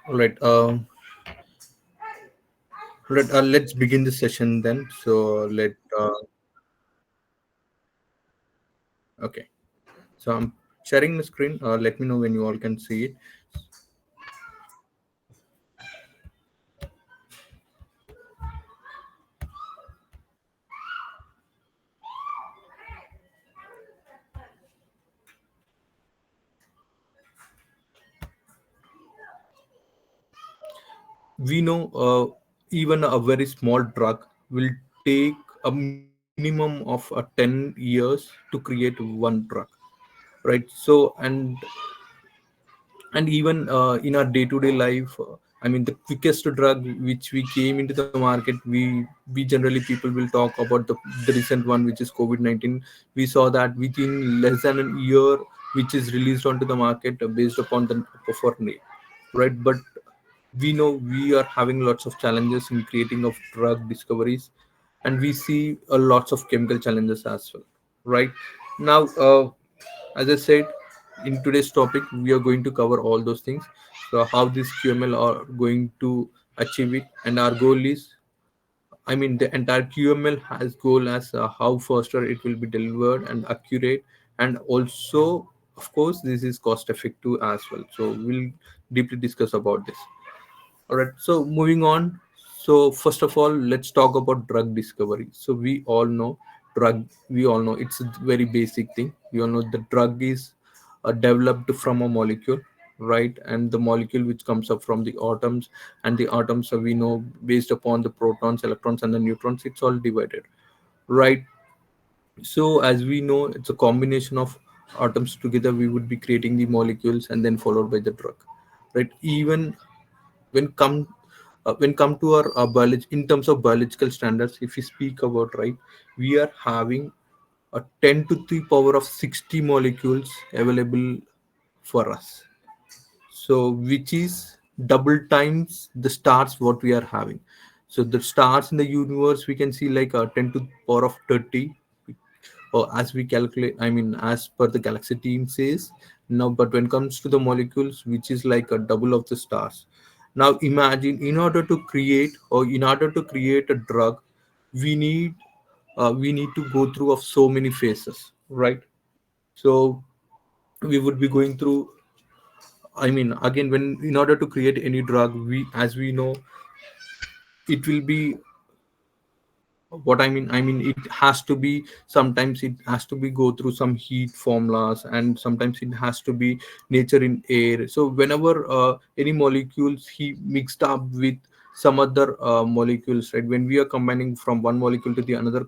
All right. Let's begin the session then. So let okay. So I'm sharing the screen. Let me know when you all can see it. We know even a very small drug will take a minimum of 10 years to create one drug, right? So and even in our day-to-day life, I mean the quickest drug which we came into the market, we generally people will talk about the recent one, which is COVID-19. We saw that within less than a year, which is released onto the market based upon the for name, right? But we know we are having lots of challenges in creating of drug discoveries, and we see a lots of chemical challenges as well, right? Now as I said, in today's topic we are going to cover all those things. So how this QML are going to achieve it, and our goal is, I mean, the entire QML has goal as how faster it will be delivered and accurate, and also, of course, this is cost effective as well. So we'll deeply discuss about this. All right. So moving on. So first of all, let's talk about drug discovery. So we all know drug. We all know it's a very basic thing. We all know the drug is developed from a molecule, right? And the molecule which comes up from the atoms, and the atoms we know based upon the protons, electrons, and the neutrons. It's all divided, right? So as we know, it's a combination of atoms together. We would be creating the molecules, and then followed by the drug, right? Even when come to our biology, in terms of biological standards, if we speak about, right, we are having a 10 to the power of 60 molecules available for us, so which is double times the stars what we are having. So the stars in the universe we can see like 10 to the power of 30, or as we calculate, I mean as per the galaxy team says. Now but when it comes to the molecules, which is like a double of the stars. Now imagine, in order to create, or in order to create a drug, we need we need to go through of so many phases, right? So we would be going through, I mean, again, when in order to create any drug, we, as we know, it will be, what I mean it has to be, sometimes it has to be go through some heat formulas, and sometimes it has to be nature in air. So whenever any molecules he mixed up with some other molecules, right, when we are combining from one molecule to the another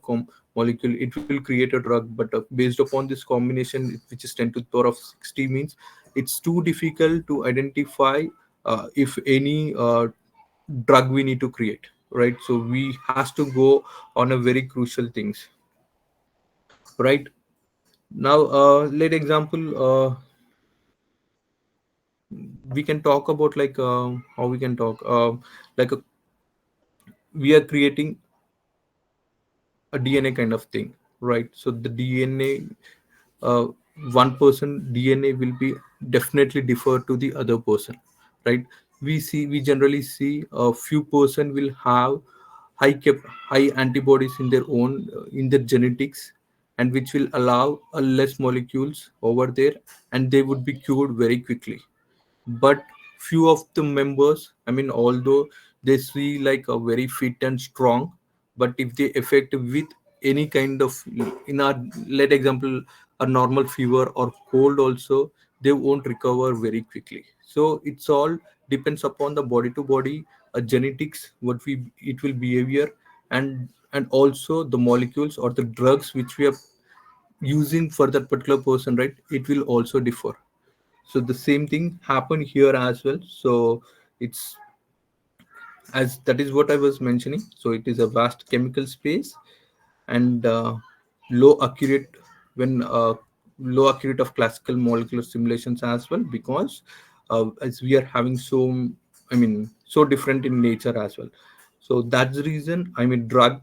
molecule, it will create a drug. But based upon this combination, which is 10 to the power of 60, means it's too difficult to identify if any drug we need to create, right? So we has to go on a very crucial things, right? Now let example, we can talk about like how we can talk like we are creating a DNA kind of thing, right? So the DNA, uh, one person DNA will be definitely differ to the other person, right? We generally see a few person will have high antibodies in their own in their genetics, and which will allow a less molecules over there, and they would be cured very quickly. But few of the members, I mean, although they see like a very fit and strong, but if they affect with any kind of, in our, let example, a normal fever or cold also, they won't recover very quickly. So it's all depends upon the body to body genetics, what we it will behavior, and also the molecules or the drugs which we are using for that particular person, right? It will also differ. So the same thing happened here as well. So it's, as that is what I was mentioning, so it is a vast chemical space, and low accurate, when low accurate of classical molecular simulations as well, because as we are having so, I mean, so different in nature as well. So that's the reason, I mean, drug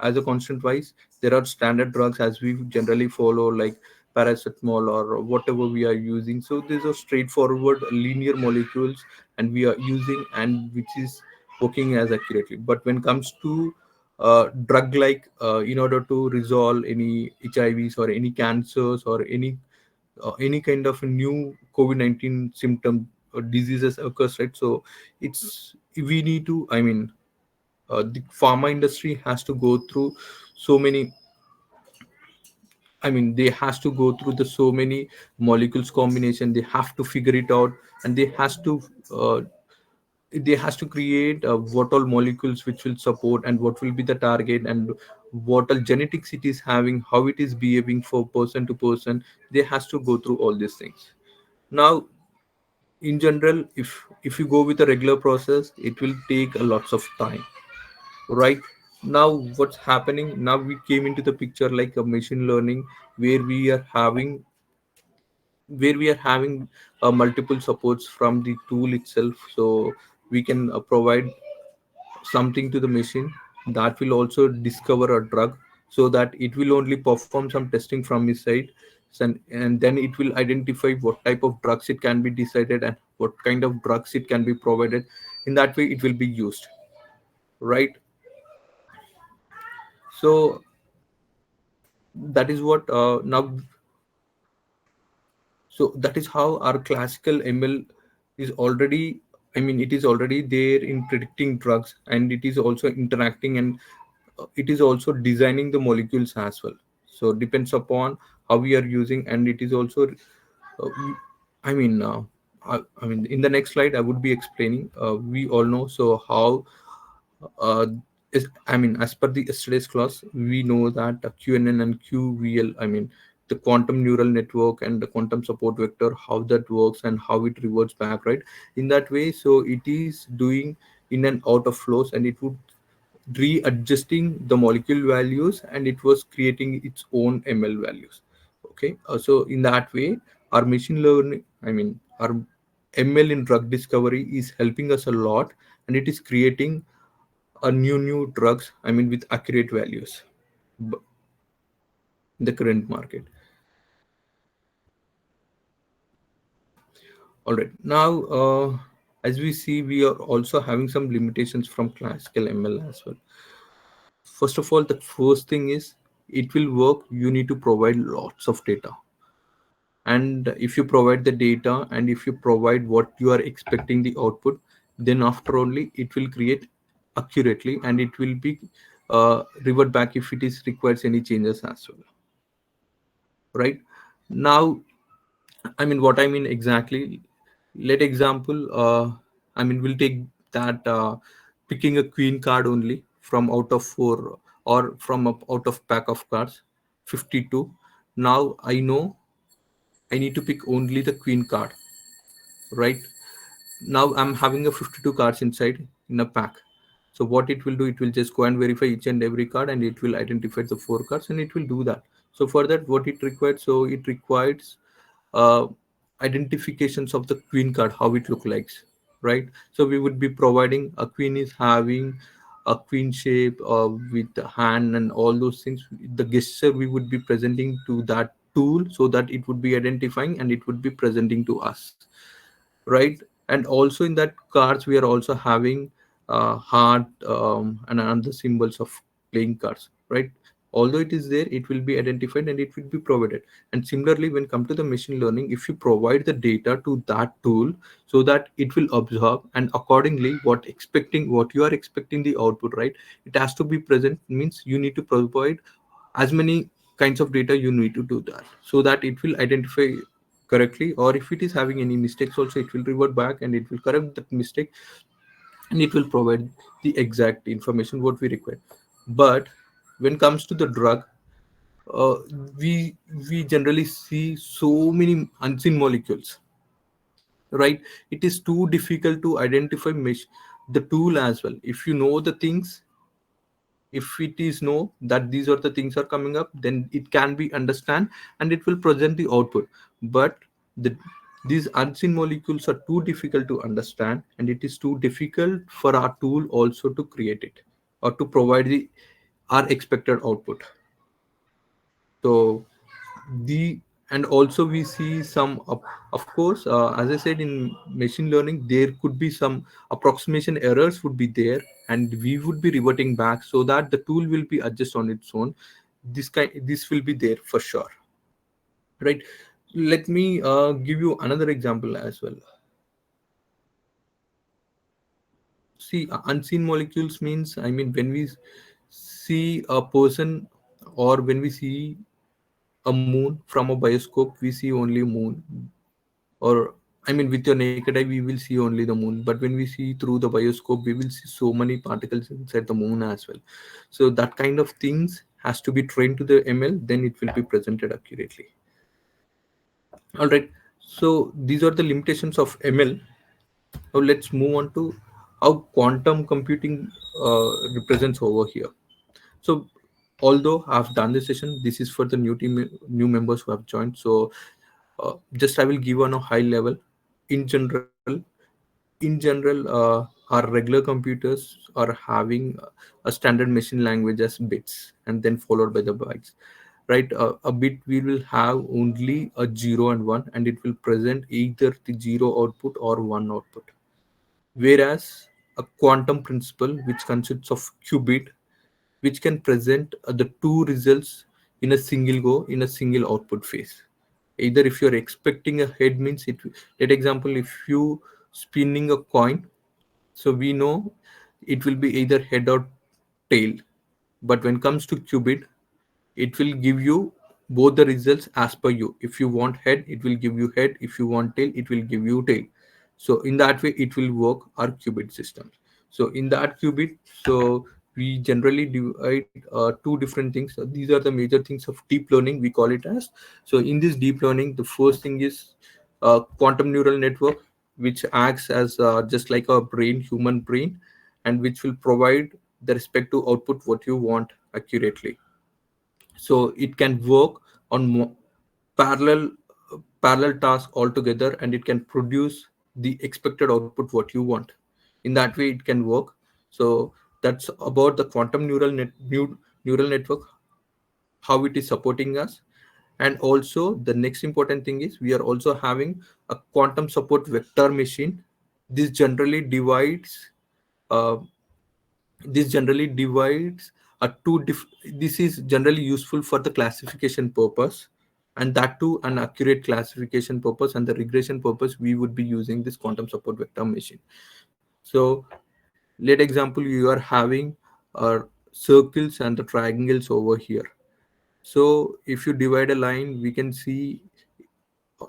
as a constant wise, there are standard drugs as we generally follow, like paracetamol or whatever we are using. So these are straightforward linear molecules, and we are using, and which is working as accurately. But when it comes to drug like, in order to resolve any HIVs or any cancers or any kind of new COVID-19 symptom or diseases occurs, right? So it's we need to, I mean, the pharma industry has to go through so many, I mean, they has to go through the so many molecules combination. They have to figure it out, and uh, they has to create what all molecules which will support, and what will be the target, and what all genetics it is having, how it is behaving for person to person. They has to go through all these things. Now, in general, if you go with a regular process, it will take a lots of time, right? Now what's happening now, we came into the picture like a machine learning, where we are having multiple supports from the tool itself. So we can provide something to the machine that will also discover a drug, so that it will only perform some testing from his side, and then it will identify what type of drugs it can be decided, and what kind of drugs it can be provided. In that way it will be used, right? So that is what now so that is how our classical ML is already, I mean, it is already there in predicting drugs, and it is also interacting, and it is also designing the molecules as well. So depends upon how we are using, and it is also I mean, I mean, in the next slide I would be explaining, we all know so how uh, I mean, as per the yesterday's class, we know that QNN and QVL, I mean, the quantum neural network and the quantum support vector, how that works and how it reverts back, right? In that way, so it is doing in and out of flows, and it would readjusting the molecule values, and it was creating its own ML values. Okay, so in that way, our machine learning, I mean, our ML in drug discovery is helping us a lot, and it is creating a new drugs, I mean, with accurate values b- in the current market. All right, now as we see, we are also having some limitations from classical ML as well. First of all, the first thing is, it will work, you need to provide lots of data, and if you provide the data, and if you provide what you are expecting the output, then after only it will create accurately, and it will be revert back if it is requires any changes as well, right? Now, I mean, what I mean exactly, let example, I mean, we'll take that picking a queen card only from out of four, or from a out of pack of cards, 52. Now I know I need to pick only the queen card, right? Now I'm having a 52 cards inside in a pack. So what it will do, it will just go and verify each and every card, and it will identify the four cards, and it will do that. So for that, what it requires, so it requires uh, identifications of the queen card, how it look like, right? So we would be providing a queen is having a queen shape with the hand and all those things. The gesture we would be presenting to that tool, so that it would be identifying, and it would be presenting to us, right? And also in that cards, we are also having heart, and other symbols of playing cards, right? Although it is there, it will be identified, and it will be provided. And similarly, when come to the machine learning, if you provide the data to that tool, so that it will absorb, and accordingly what you are expecting the output, right? It has to be present, means you need to provide as many kinds of data, you need to do that, so that it will identify correctly, or if it is having any mistakes also, it will revert back, and it will correct that mistake, and it will provide the exact information what we require. But when comes to the drug, uh, we we generally see so many unseen molecules, right? It is too difficult to identify the tool as well. If you know the things, if it is know that these are the things are coming up, then it can be understand, and it will present the output. But the these unseen molecules are too difficult to understand, and it is too difficult for our tool also to create it, or to provide our expected output. So the And also we see some of course, as I said, in machine learning there could be some approximation errors would be there, and we would be reverting back so that the tool will be adjust on its own. This will be there for sure, right? Let me give you another example as well. See, unseen molecules means, I mean, when we see a person, or when we see a moon from a bioscope, we see only moon. Or, I mean, with your naked eye, we will see only the moon. But when we see through the bioscope, we will see so many particles inside the moon as well. So that kind of things has to be trained to the ML, then it will be presented accurately. All right. So these are the limitations of ML. Now let's move on to how quantum computing represents over here. So although I've done this session, this is for the new members who have joined. So just I will give on a high level. In general, our regular computers are having a standard machine language as bits, and then followed by the bytes. Right, a bit we will have only a 0 and 1, and it will present either the 0 output or 1 output. Whereas a quantum principle, which consists of qubit, which can present the two results in a single go, in a single output phase. Either if you're expecting a head means it. Let example, if you spinning a coin, so we know it will be either head or tail. But when it comes to qubit, it will give you both the results as per you. If you want head, it will give you head. If you want tail, it will give you tail. So in that way it will work our qubit system. So in that qubit, so we generally divide two different things. So these are the major things of deep learning, we call it as. So in this deep learning, the first thing is quantum neural network, which acts as just like a brain, human brain, and which will provide the respective output what you want accurately. So it can work on parallel parallel tasks altogether, and it can produce the expected output what you want. In that way it can work. So that's about the quantum neural network, how it is supporting us. And also the next important thing is we are also having a quantum support vector machine. This generally divides uh, this generally divides a this is generally useful for the classification purpose, and that too an accurate classification purpose and the regression purpose we would be using this quantum support vector machine. So let example, you are having circles and the triangles over here. So if you divide a line, we can see,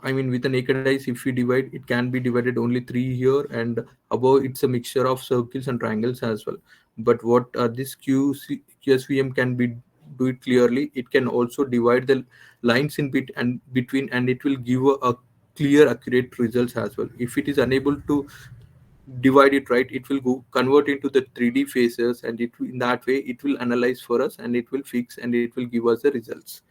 I mean, with the naked eyes, if we divide, it can be divided only three here, and above it's a mixture of circles and triangles as well. But what this QSVM can be do it clearly. It can also divide the lines in between, and it will give a clear, accurate results as well. If it is unable to divide it right, it will go convert into the 3D faces, and in that way it will analyze for us, and it will fix, and it will give us the results.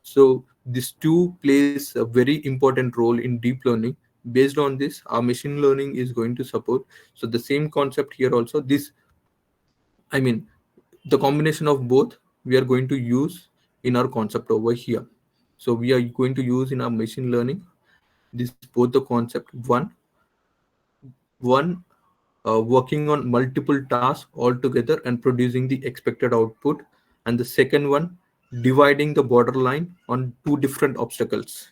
So this two plays a very important role in deep learning. Based on this, our machine learning is going to support. So the same concept here also. This, I mean, the combination of both we are going to use in our concept over here. So we are going to use in our machine learning this both the concept. One working on multiple tasks all together and producing the expected output, and the second one dividing the borderline on two different obstacles.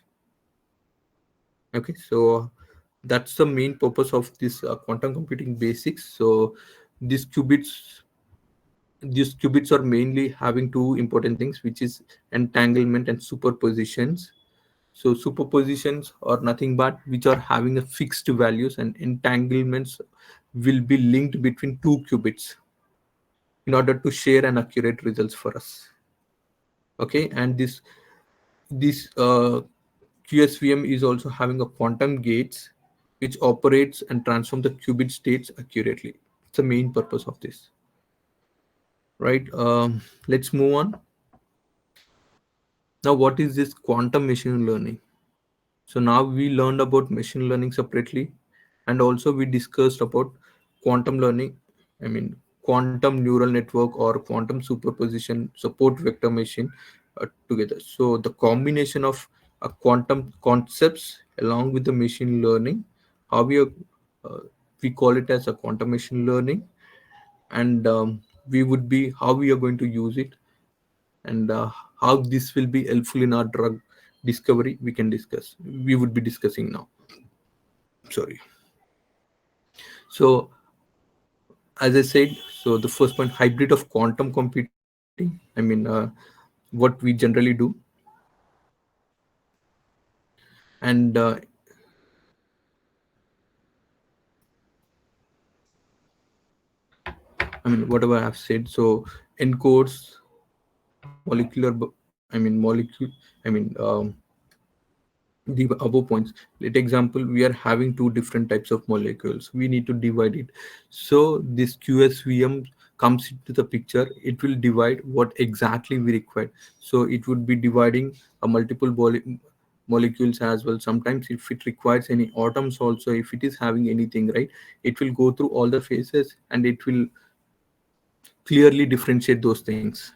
Okay, so that's the main purpose of this quantum computing basics. So these qubits these qubits are mainly having two important things, which is entanglement and superpositions. So superpositions are nothing but which are having a fixed values, and entanglements will be linked between two qubits in order to share an accurate results for us. Okay, and this QSVM is also having a quantum gates which operates and transform the qubit states accurately. It's the main purpose of this, right? Let's move on. Now, what is this quantum machine learning? So now we learned about machine learning separately, and also we discussed about quantum learning. I mean, quantum neural network or quantum superposition support vector machine together. So the combination of quantum concepts along with the machine learning, how uh, we call it as a quantum machine learning, and we would be how we are going to use it, and how this will be helpful in our drug discovery. We would be discussing now. Sorry. So as I said, so the first point, hybrid of quantum computing. What we generally do, and whatever I've said. So encodes molecular, molecule. I mean, the above points. Let example, we are having two different types of molecules. We need to divide it. So this QSVM comes into the picture. It will divide what exactly we require. So it would be dividing a multiple molecules as well. Sometimes if it requires any atoms also, if it is having anything, right, it will go through all the phases and it will clearly differentiate those things.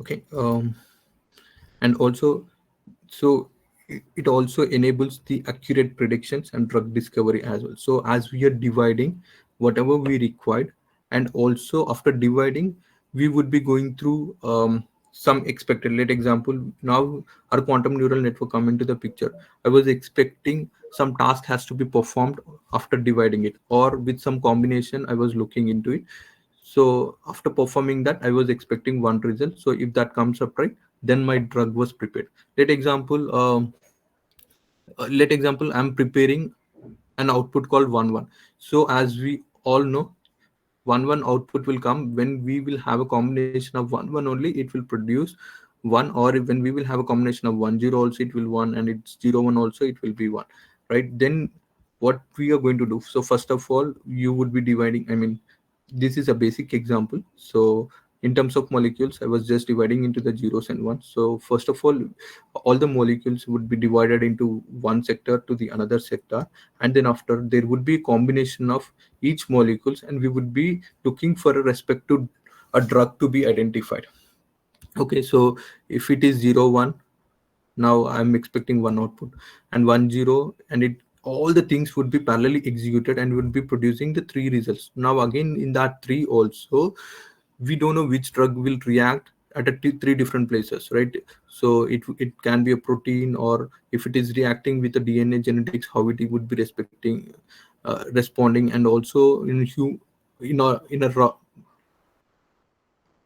Okay. And also, so it also enables the accurate predictions and drug discovery as well. So as we are dividing whatever we required, and also after dividing, we would be going through some expected. Let example, now our quantum neural network come into the picture. I was expecting some task has to be performed after dividing it, or with some combination I was looking into it. So after performing that, I was expecting one result. So if that comes up right, then my drug was prepared. Let example, I'm preparing an output called 1 1. So as we all know, 1 1 output will come when we will have a combination of 1 1 only, it will produce 1, or when we will have a combination of 1 0 also, it will 1, and it's 0 1 also, it will be 1, right? Then what we are going to do, so first of all, you would be dividing, this is a basic example. So in terms of molecules, I was just dividing into the zeros and ones. So first of all the molecules would be divided into one sector to the another sector, and then after there would be a combination of each molecules, and we would be looking for a respective a drug to be identified. Okay, so if it is 0 1, now I'm expecting one output, and 1 0, and it all the things would be parallelly executed and would be producing the three results. Now again in that three also, we don't know which drug will react at three different places, right? So it can be a protein, or if it is reacting with the DNA genetics, how it would be responding, and also in a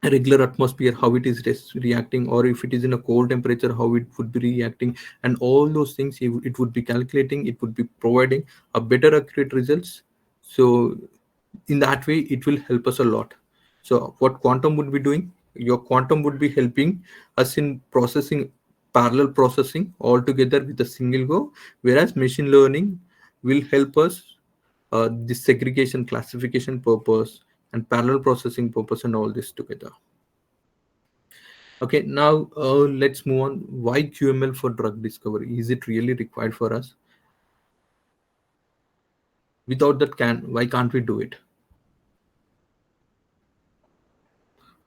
regular atmosphere, how it is reacting, or if it is in a cold temperature, how it would be reacting, and all those things it would be calculating, it would be providing a better accurate results. So in that way it will help us a lot. So what quantum would be doing, your quantum would be helping us in processing, parallel processing all together with a single go, whereas machine learning will help us the segregation, classification purpose, and parallel processing purpose, and all this together. Okay, now let's move on. Why QML for drug discovery? Is it really required for us? Without that, why can't we do it?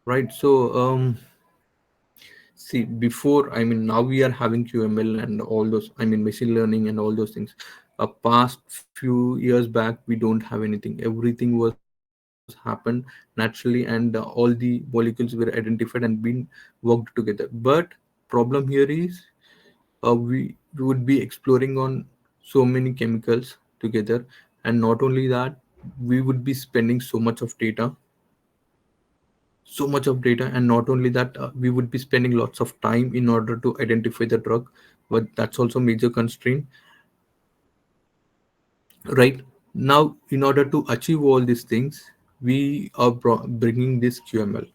Right. So see, before, now we are having QML and all those, machine learning and all those things. Past few years back, we don't have anything. Everything was happened naturally, and all the molecules were identified and been worked together. But problem here is we would be exploring on so many chemicals together, and not only that, we would be spending so much of data, and not only that, we would be spending lots of time in order to identify the drug, but that's also major constraint, right? Now in order to achieve all these things, we are bringing this QML.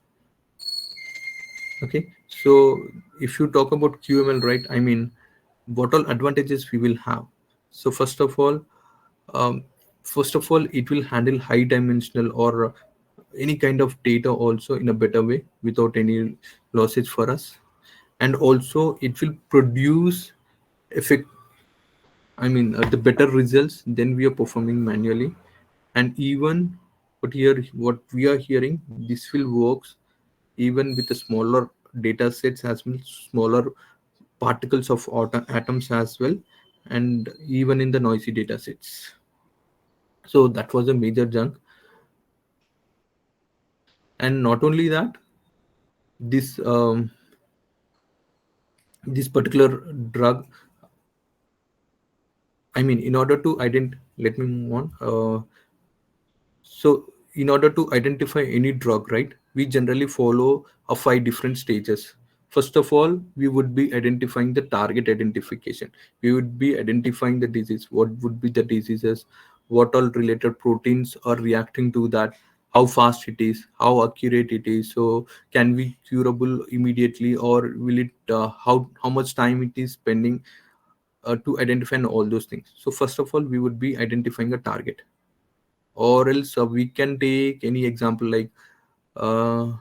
Okay, so if you talk about QML, right, what all advantages we will have. So um, first of all, it will handle high dimensional or any kind of data also in a better way without any losses for us. And also it will produce effect, the better results than we are performing manually. And even what we are hearing, this will works even with the smaller data sets as well, smaller particles of atoms as well, and even in the noisy data sets. So that was a major junk. And not only that, this this particular drug, I mean, in order to let me move on. So, in order to identify any drug, right, we generally follow a 5 different stages. First of all, we would be identifying the target identification. We would be identifying the disease. What would be the diseases? What all related proteins are reacting to that? How fast it is? How accurate it is? So, can we curable immediately, or will it? How much time it is spending to identify all those things? So, first of all, we would be identifying a target, or else we can take any example like uh,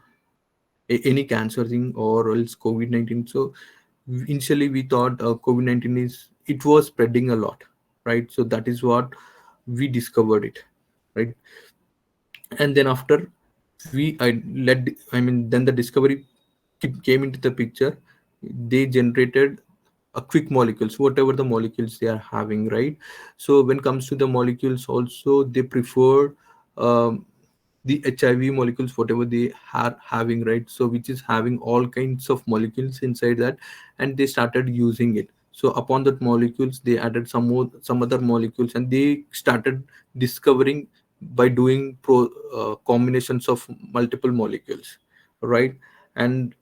any cancer thing, or else COVID-19. So initially we thought COVID-19 is it was spreading a lot, right? So that is what we discovered it, right? And then after I mean, then the discovery came into the picture. They generated a quick molecules, whatever the molecules they are having, right? So when comes to the molecules also, they prefer um, the HIV molecules, whatever they are having, right? So which is having all kinds of molecules inside that, and they started using it. So upon that molecules, they added some other molecules, and they started discovering by doing combinations of multiple molecules, right? And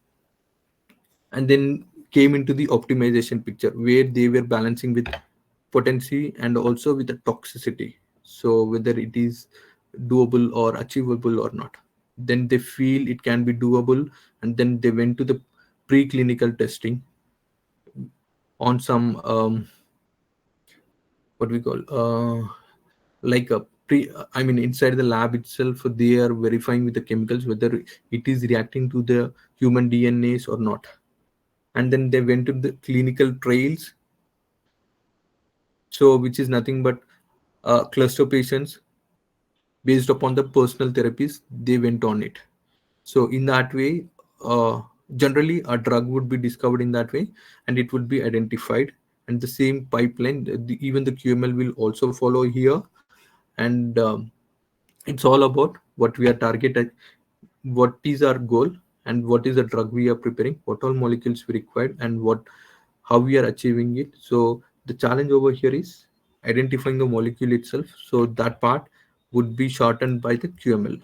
and then came into the optimization picture, where they were balancing with potency and also with the toxicity, so whether it is doable or achievable or not. Then they feel it can be doable, and then they went to the preclinical testing on some what we call like a pre I mean, inside the lab itself, they are verifying with the chemicals whether it is reacting to the human DNAs or not. And then they went to the clinical trials, so which is nothing but cluster patients. Based upon the personal therapies, they went on it. So in that way, uh, generally a drug would be discovered in that way, and it would be identified. And the same pipeline, even the QML will also follow here. And it's all about what we are targeted, what is our goal, and what is the drug we are preparing, what all molecules we required, and what how we are achieving it. So the challenge over here is identifying the molecule itself. So that part would be shortened by the QML.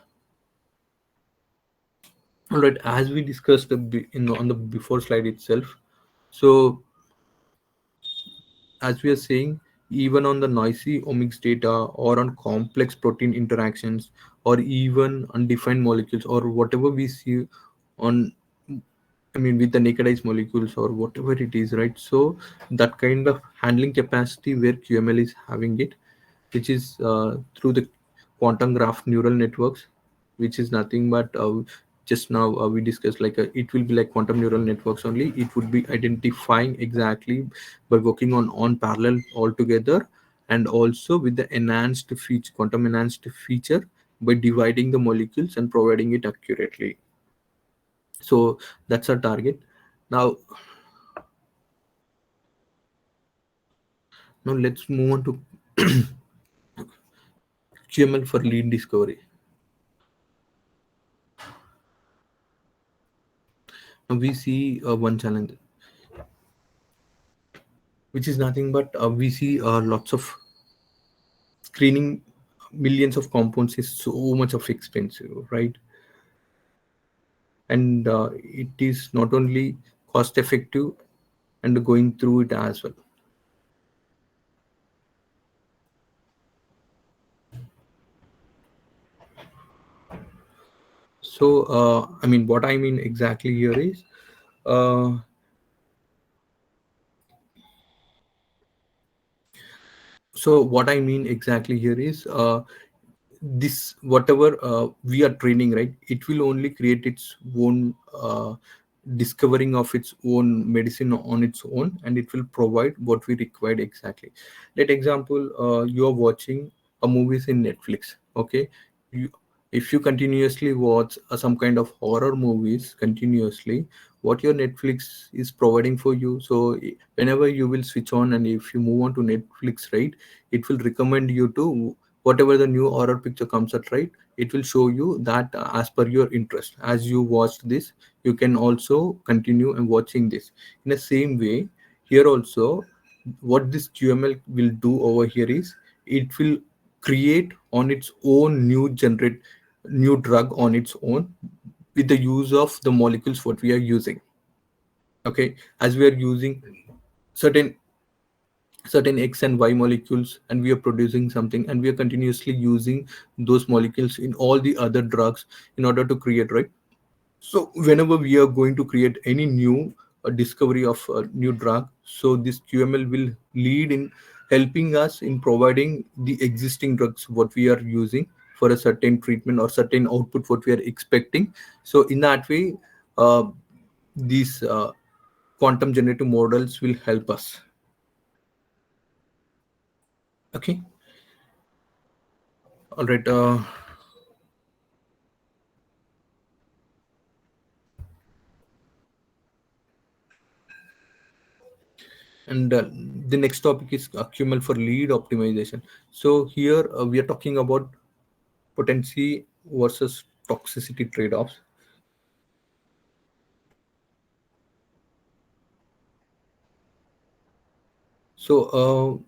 All right, as we discussed on the before slide itself. So as we are saying, even on the noisy omics data, or on complex protein interactions, or even undefined molecules, or whatever we see on, I mean, with the naked eyes molecules or whatever it is, right? So that kind of handling capacity where QML is having it, which is through the quantum graph neural networks, which is nothing but just now we discussed like it will be like quantum neural networks only. It would be identifying exactly by working on parallel altogether, and also with the enhanced feature, quantum enhanced feature, by dividing the molecules and providing it accurately. So that's our target. Now, now let's move on to QML for lead discovery. Now we see one challenge, which is nothing but we see lots of screening millions of compounds is so much of expensive, right? And it is not only cost effective and going through it as well. So I mean, what I mean exactly here is uh, so what I mean exactly here is this whatever we are training, right, it will only create its own discovering of its own medicine on its own, and it will provide what we required exactly. Let example, you are watching a movies in Netflix, okay? If you continuously watch some kind of horror movies continuously, what your Netflix is providing for you, so whenever you will switch on and if you move on to Netflix, right, it will recommend you to whatever the new horror picture comes at, right, it will show you that as per your interest, as you watched this, you can also continue and watching this. In the same way, here also, what this QML will do over here is it will create on its own new drug on its own with the use of the molecules what we are using. Okay, as we are using certain certain X and Y molecules and we are producing something and we are continuously using those molecules in all the other drugs in order to create, right? So whenever we are going to create any new discovery of a new drug, so this QML will lead in helping us in providing the existing drugs what we are using for a certain treatment or certain output what we are expecting. So in that way, uh, these quantum generative models will help us. Okay, all right. And the next topic is QML for lead optimization. So here we are talking about potency versus toxicity trade-offs. So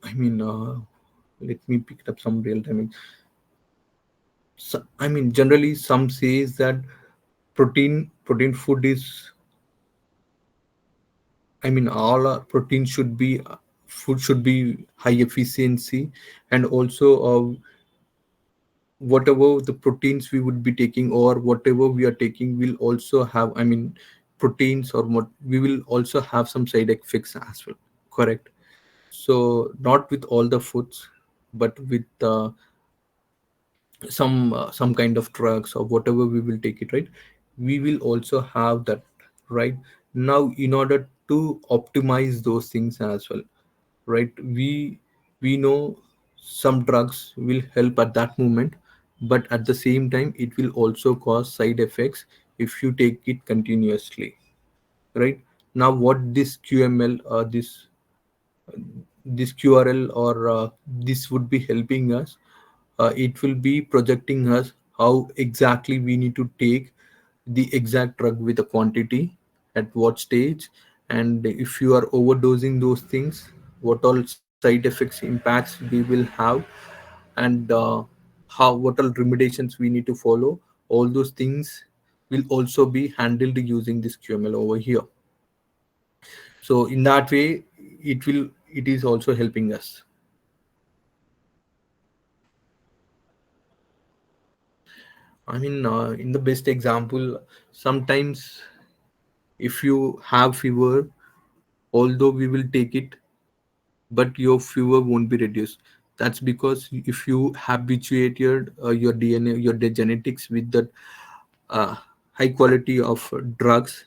I mean, let me pick it up some real time. So, I mean, generally, some says that protein food is. I mean, all protein should be food should be high efficiency, and also whatever the proteins we would be taking or whatever we are taking will also have. I mean, proteins or what we will also have some side effects as well. Correct. So not with all the foods, but with some kind of drugs or whatever we will take it, right, we will also have that, right. Now in order to optimize those things as well, right, we know some drugs will help at that moment, but at the same time it will also cause side effects if you take it continuously, right. Now what this QML this QRL or this would be helping us, it will be projecting us how exactly we need to take the exact drug with a quantity at what stage, and if you are overdosing those things, what all side effects impacts we will have, and how what all remediations we need to follow. All those things will also be handled using this QML over here. So in that way, it is also helping us. I mean, in the best example, sometimes if you have fever, although we will take it, but your fever won't be reduced. That's because if you habituated your DNA, your genetics with that uh, high quality of drugs,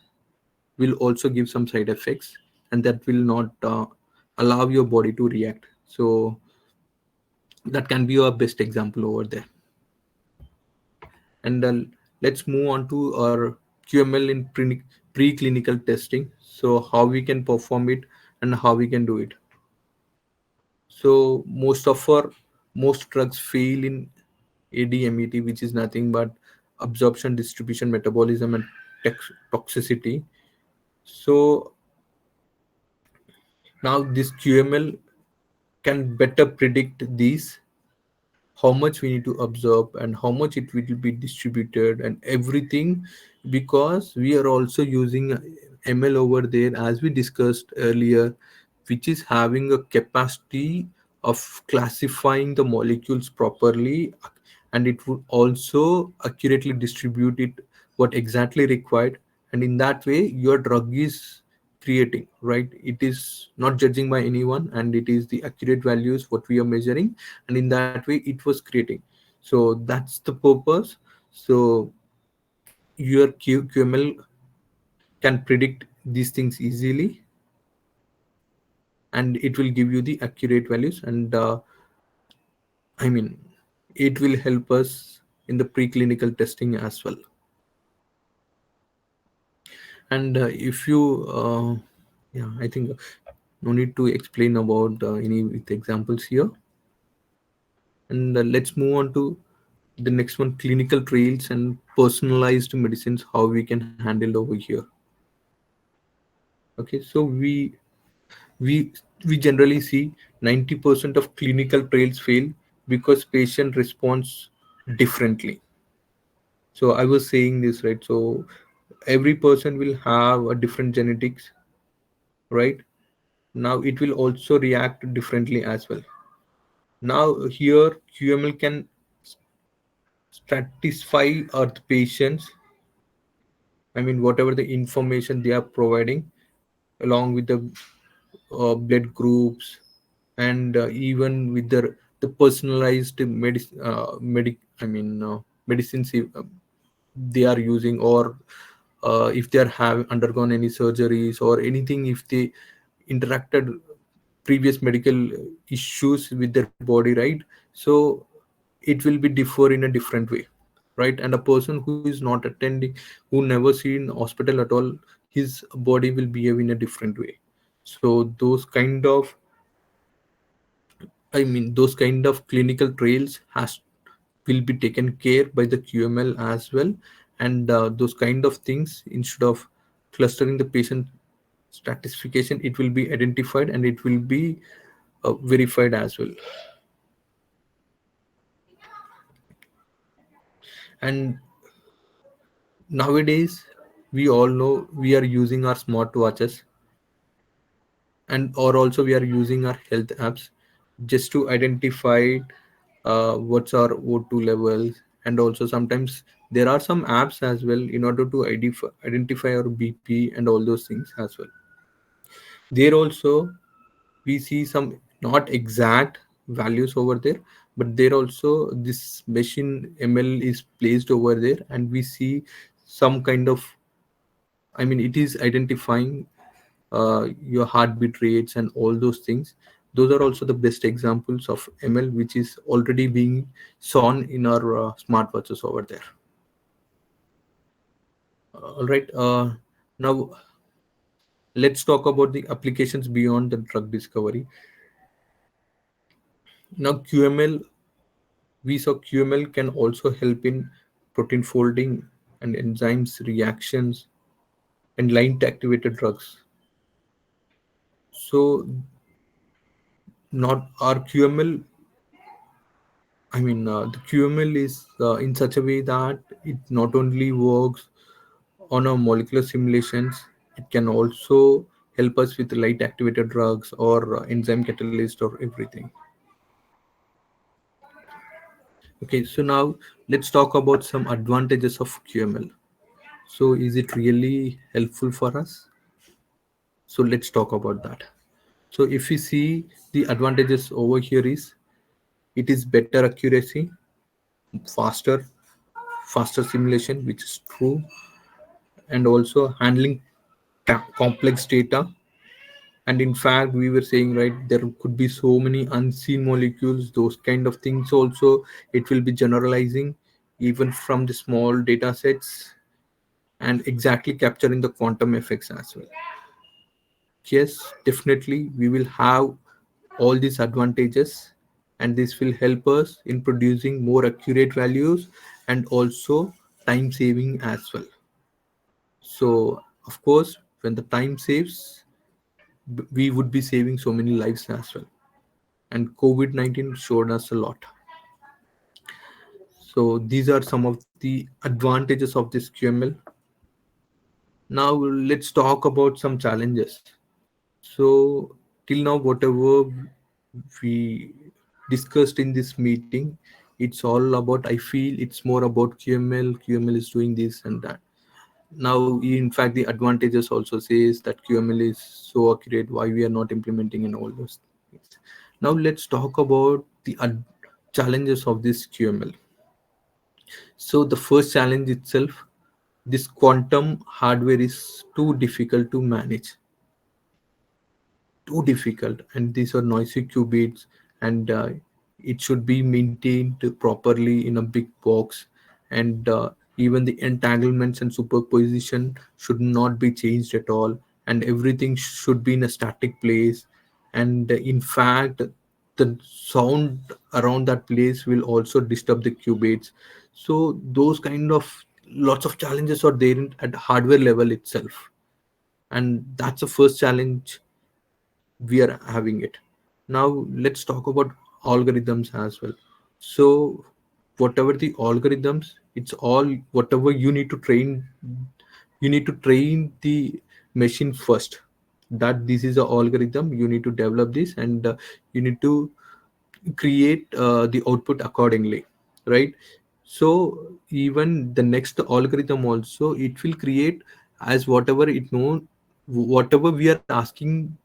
will also give some side effects, and that will not allow your body to react. So that can be your best example over there. And let's move on to our QML in preclinical testing. So how we can perform it and how we can do it. So most drugs fail in ADMET, which is nothing but absorption, distribution, metabolism, and toxicity. So now this QML can better predict these, how much we need to absorb and how much it will be distributed and everything, because we are also using ML over there, as we discussed earlier, which is having a capacity of classifying the molecules properly, and it would also accurately distribute it what exactly required, and in that way your drug is creating, right. It is not judging by anyone, and it is the accurate values what we are measuring, and in that way it was creating. So that's the purpose. So your QML can predict these things easily, and it will give you the accurate values, and I mean, it will help us in the preclinical testing as well. And if you yeah, I think no need to explain about any with examples here. And let's move on to the next one, clinical trials and personalized medicines, how we can handle over here. Okay, so we we generally see 90% of clinical trials fail because patient responds differently. So I was saying this, right? So every person will have a different genetics, right? Now it will also react differently as well. Now here QML can stratify our patients, I mean whatever the information they are providing, along with the blood groups, and even with the personalized medicines they are using, or if they are have undergone any surgeries or anything, if they interacted previous medical issues with their body, right? So it will be differ in a different way, right? And a person who is not attending, who never seen hospital at all, his body will behave in a different way. So those kind of, I mean those kind of clinical trails has will be taken care by the QML as well. And those kind of things, instead of clustering the patient stratification, it will be identified and it will be verified as well. And nowadays we all know we are using our smartwatches, and or also we are using our health apps just to identify what's our O2 levels. And also sometimes there are some apps as well in order to identify our BP and all those things as well. There also we see some not exact values over there, but there also this machine ML is placed over there, and we see some kind of, I mean it is identifying your heartbeat rates and all those things. Those are also the best examples of ML which is already being shown in our smartwatches over there. All right. Now let's talk about the applications beyond the drug discovery. Now QML, we saw QML can also help in protein folding and enzymes reactions and line activated drugs. So not our QML, I mean, the QML is in such a way that it not only works on a molecular simulations, it can also help us with light activated drugs or enzyme catalyst or everything. Okay, so now let's talk about some advantages of QML. So is it really helpful for us? So let's talk about that. So if we see the advantages over here is, it is better accuracy, faster faster simulation, which is true, and also handling complex data. And in fact we were saying, right, there could be so many unseen molecules, those kind of things also. It will be generalizing even from the small data sets, and exactly capturing the quantum effects as well. Yes, definitely we will have all these advantages, and this will help us in producing more accurate values and also time saving as well. So of course when the time saves, we would be saving so many lives as well. And COVID-19 showed us a lot. So these are some of the advantages of this QML. Now let's talk about some challenges. So till now whatever we discussed in this meeting, it's all about, I feel it's more about QML is doing this and that. Now in fact the advantages also says that QML is so accurate, why we are not implementing and all those things. Now let's talk about the challenges of this QML. So the first challenge itself, this quantum hardware is too difficult to manage, too difficult, and these are noisy qubits, and it should be maintained properly in a big box, and even the entanglements and superposition should not be changed at all, and everything should be in a static place. And in fact, the sound around that place will also disturb the qubits. So those kind of lots of challenges are there at hardware level itself, and that's the first challenge we are having it. Now let's talk about algorithms as well. So whatever the algorithms, it's all whatever you need to train the machine first, that this is a algorithm, you need to develop this, and you need to create the output accordingly, right? So even the next algorithm also, it will create as whatever it know, whatever we are asking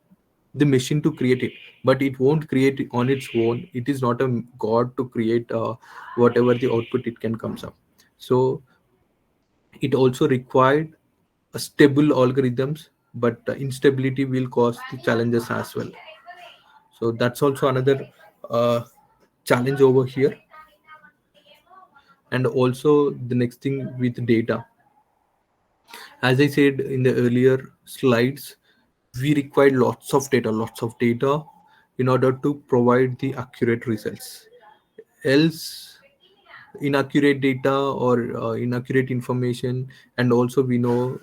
the machine to create it, but it won't create it on its own. It is not a god to create whatever the output it can comes up. So it also required a stable algorithms, but instability will cause the challenges as well. So that's also another uh, challenge over here. And also the next thing with data, as I said in the earlier slides, we require lots of data in order to provide the accurate results. Else, inaccurate data or inaccurate information, and also we know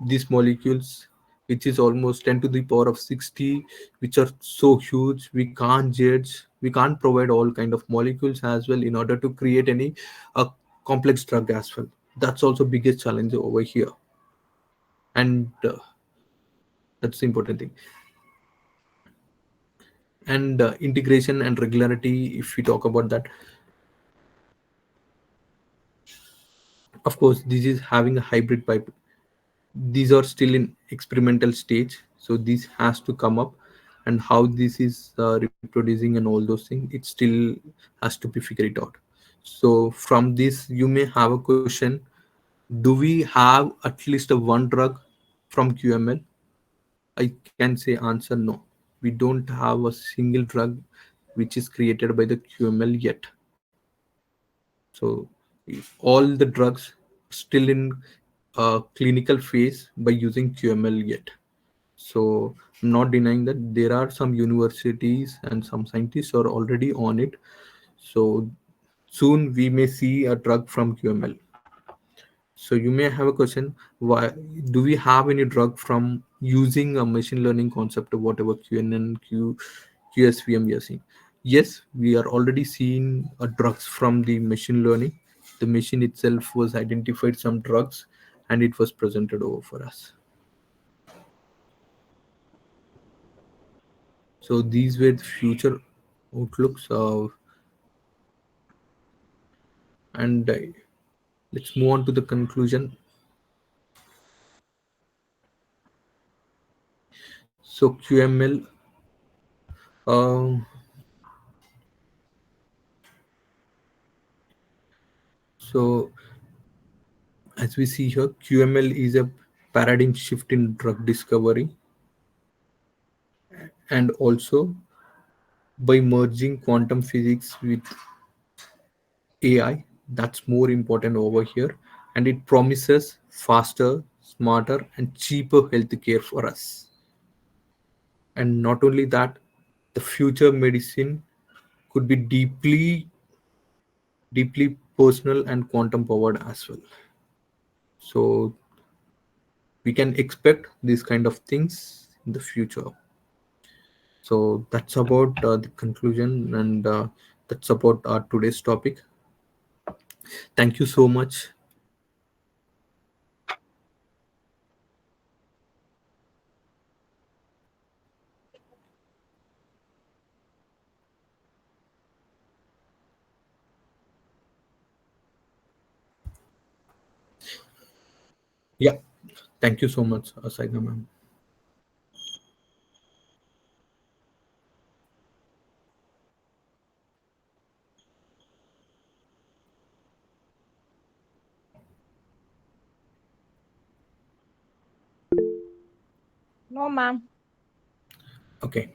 these molecules, which is almost 10 to the power of 60, which are so huge, we can't judge, we can't provide all kind of molecules as well in order to create any uh, complex drug as well. That's also biggest challenge over here. And that's the important thing. And integration and regularity, if we talk about that, of course this is having a hybrid pipe. These are still in experimental stage, so this has to come up, and how this is reproducing and all those things, it still has to be figured out. So from this you may have a question: do we have at least a one drug from QML? I can say answer no. We don't have a single drug which is created by the QML yet. So all the drugs still in clinical phase by using QML yet. So I'm not denying that there are some universities and some scientists are already on it. So soon we may see a drug from QML. So you may have a question: why do we have any drug from using a machine learning concept of whatever QNN, QSVM we are seeing? Yes, we are already seeing drugs from the machine learning. The machine itself was identified some drugs, and it was presented over for us. So these were the future outlooks of, and let's move on to the conclusion. So QML, um, so as we see here, QML is a paradigm shift in drug discovery, and also by merging quantum physics with AI, that's more important over here, and it promises faster, smarter, and cheaper healthcare for us. And not only that, the future medicine could be deeply personal and quantum powered as well. So we can expect these kind of things in the future. So that's about the conclusion, and that's about our today's topic. Thank you so much. Yeah, thank you so much, Saida ma'am. No, ma'am. Okay.